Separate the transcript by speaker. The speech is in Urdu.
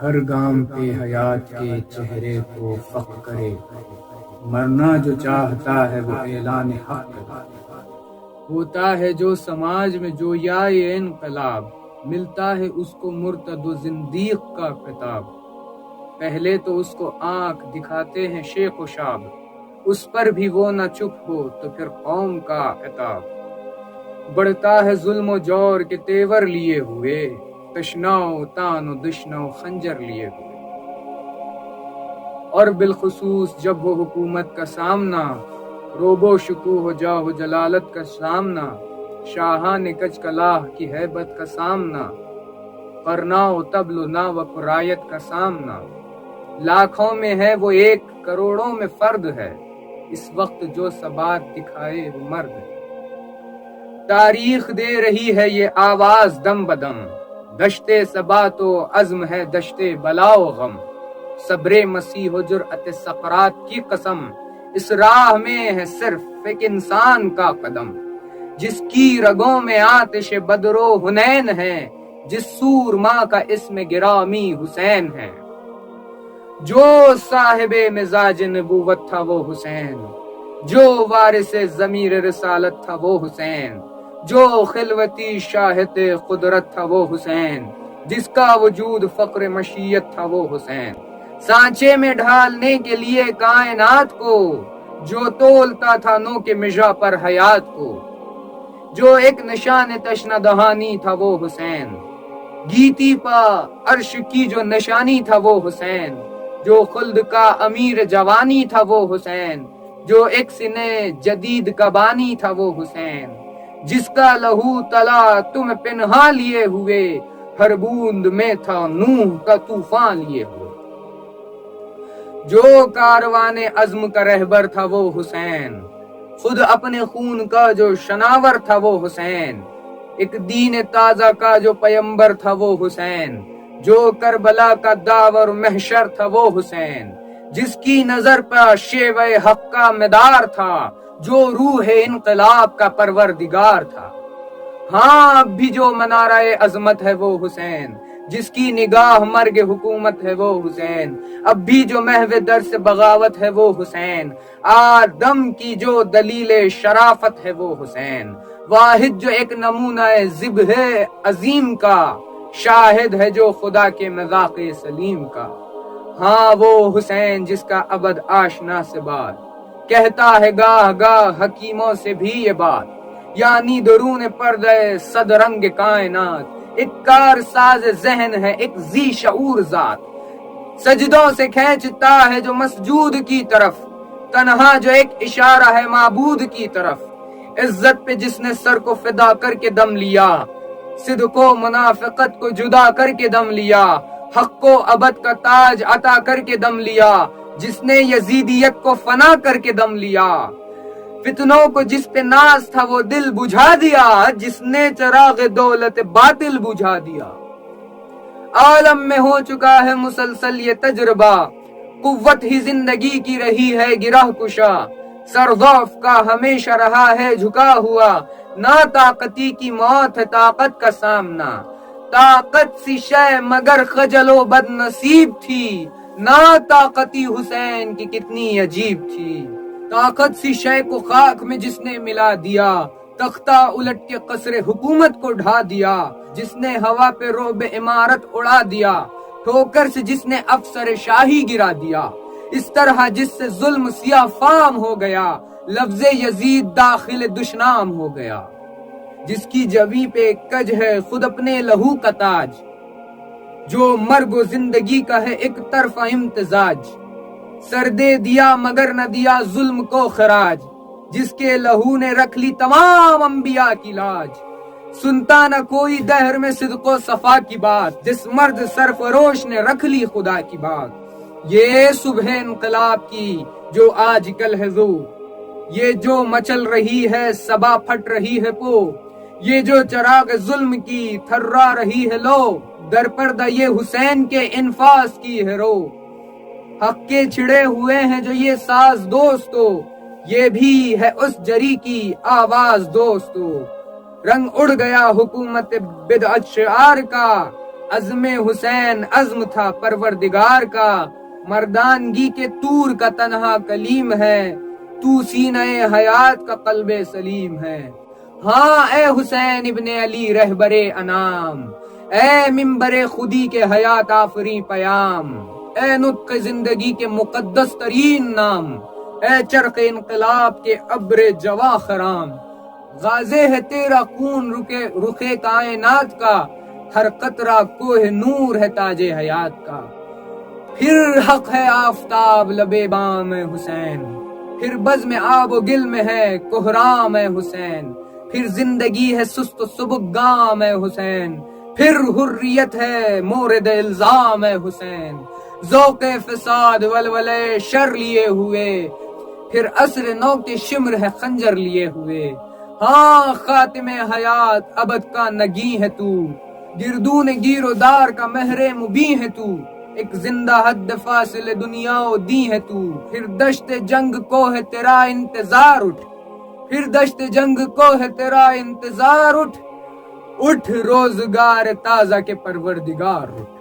Speaker 1: ہر گام پہ حیات کے چہرے کو فخر کرے، مرنا جو چاہتا ہے وہ اعلان حق کرے۔ ہوتا ہے جو سماج میں جو یا انقلاب، ملتا ہے اس کو مرتد و زندیق کا خطاب۔ پہلے تو اس کو آنکھ دکھاتے ہیں شیخ و شاب، اس پر بھی وہ نہ چپ ہو تو پھر قوم کا عتاب۔ بڑھتا ہے ظلم و جور کے تیور لیے ہوئے، تشنا و تان و دشنا و خنجر لیے ہوئے۔ اور بالخصوص جب وہ حکومت کا سامنا، روب و شکوہ و جاہ و جلالت کا سامنا، شاہان کچ کلاہ کی ہیبت کا سامنا، قرنا و طبل و ناوک و رایت کا سامنا۔ لاکھوں میں ہے وہ ایک، کروڑوں میں فرد ہے، اس وقت جو ثبات دکھائے وہ مرد ہے۔ تاریخ دے رہی ہے یہ آواز دم بدم، دشتے ثبات و عزم ہے دشتے بلا و غم۔ صبر مسیح و جرأت سقراط کی قسم، اس راہ میں ہے صرف ایک انسان کا قدم۔ جس کی رگوں میں آتش بدر و حنین ہے، جس سورما کا اسم گرامی حسین ہے۔ جو صاحب مزاج نبوت تھا وہ حسین، جو وارث ضمیر رسالت تھا وہ حسین، جو خلوتی شاہد قدرت تھا وہ حسین، جس کا وجود فقر مشیت تھا وہ حسین۔ سانچے میں ڈھالنے کے لیے کائنات کو، جو تولتا تھا نو کے مژہ پر حیات کو۔ جو ایک نشان تشنہ دہانی تھا وہ حسین، گیتی پا عرش کی جو نشانی تھا وہ حسین۔ جو خلد کا امیر جوانی تھا وہ حسین، جو ایک سنے جدید کا بانی تھا وہ حسین۔ جس کا لہو تلا تم پنہا لیے ہوئے، ہر بوند میں تھا نوح کا طوفان لیے ہوئے۔ جو کاروان عزم کا رہبر تھا وہ حسین، خود اپنے خون کا جو شناور تھا وہ حسین۔ ایک دین تازہ کا جو پیمبر تھا وہ حسین، جو کربلا کا داور محشر تھا وہ حسین۔ جس کی نظر پر شیوہ حق کا مدار تھا، جو روح انقلاب کا پروردگار تھا۔ ہاں اب بھی جو منارہ عظمت ہے وہ حسین، جس کی نگاہ مرگ حکومت ہے وہ حسین۔ اب بھی جو محو درس بغاوت ہے وہ حسین، آدم کی جو دلیل شرافت ہے وہ حسین۔ واحد جو ایک نمونہ ذبح عظیم کا، شاہد ہے جو خدا کے مذاق سلیم کا۔ ہاں وہ حسین جس کا ابد آشنا سے بات، کہتا ہے گاہ گاہ حکیموں سے بھی یہ بات، یعنی درون پردے صد رنگ کائنات، ایک کار ساز ذہن ہے ایک ذی شعور ذات۔ سجدوں سے کھینچتا ہے جو مسجود کی طرف، تنہا جو ایک اشارہ ہے معبود کی طرف۔ عزت پہ جس نے سر کو فدا کر کے دم لیا، صدق و منافقت کو جدا کر کے دم لیا، حق کو ابد کا تاج عطا کر کے دم لیا، جس نے یزیدیت کو فنا کر کے دم لیا۔ فتنوں کو جس پہ ناز تھا وہ دل بجھا دیا، جس نے چراغ دولت باطل بجھا دیا۔ عالم میں ہو چکا ہے مسلسل یہ تجربہ، قوت ہی زندگی کی رہی ہے گرہ کشا۔ سر ضعف کا ہمیشہ رہا ہے جھکا ہوا، نا طاقتی کی موت ہے طاقت کا سامنا۔ طاقت سی شے مگر خجل و بد نصیب تھی، نا طاقتی حسین کی کتنی عجیب تھی۔ طاقت سی شے کو خاک میں جس نے ملا دیا، تختہ الٹ کے قصر حکومت کو ڈھا دیا۔ جس نے ہوا پہ روب عمارت اڑا دیا، ٹھوکر سے جس نے افسر شاہی گرا دیا۔ اس طرح جس سے ظلم سیاہ فام ہو گیا، لفظ یزید داخل دشنام ہو گیا۔ جس کی جبیں پہ کج ہے خود اپنے لہو کا تاج، جو مرگ و زندگی کا ہے ایک طرفہ امتزاج۔ سر دے دیا مگر نہ دیا ظلم کو خراج، جس کے لہو نے رکھ لی تمام انبیاء کی لاج۔ سنتا نہ کوئی دہر میں صدق و صفا کی بات، جس مرد سرفروش نے رکھ لی خدا کی بات۔ یہ صبح انقلاب کی جو آج کل ہے ذو، یہ جو مچل رہی ہے صبا پھٹ رہی ہے پو، یہ جو چراغ ظلم کی تھرا رہی ہے لو، در پردہ یہ حسین کے انفاس کی ہے رو۔ حق کے چھڑے ہوئے ہیں جو یہ ساز دوستو، یہ بھی ہے اس جری کی آواز دوستو۔ رنگ اڑ گیا حکومت بدعت شعار کا، عزم حسین عزم تھا پروردگار کا، مردانگی کے طور کا تنہا کلیم ہے، تو سینہ حیات کا قلب سلیم ہے۔ ہاں اے حسین ابن علی رہبر انام، اے منبر خودی کے حیات آفری پیام، اے نطق زندگی کے مقدس ترین نام، اے چرخ انقلاب کے ابر جواں خرام، غازے ہے تیرا خون رخے کائنات کا، ہر قطرہ کوہ نور ہے تاج حیات کا۔ پھر حق ہے آفتاب لبے بام حسین، پھر بزم آب و گل میں ہے کوہرام حسین، پھر زندگی ہے سست و سبک گام حسین، پھر حریت ہے مورد الزام حسین، ذوق فساد ولولے شر لیے ہوئے، پھر عصر نو کے شمر ہے خنجر لیے ہوئے۔ ہاں خاتم حیات ابد کا نگی ہے تو، گردون گیر و دار کا مہر مبیں ہے تو، ایک زندہ حد فاصل دنیا و دی ہے تو، پھر دشت جنگ کو ہے تیرا انتظار اٹھ، پھر دشت جنگ کو ہے تیرا انتظار اٹھ، اٹھ روزگار تازہ کے پروردگار اٹھ۔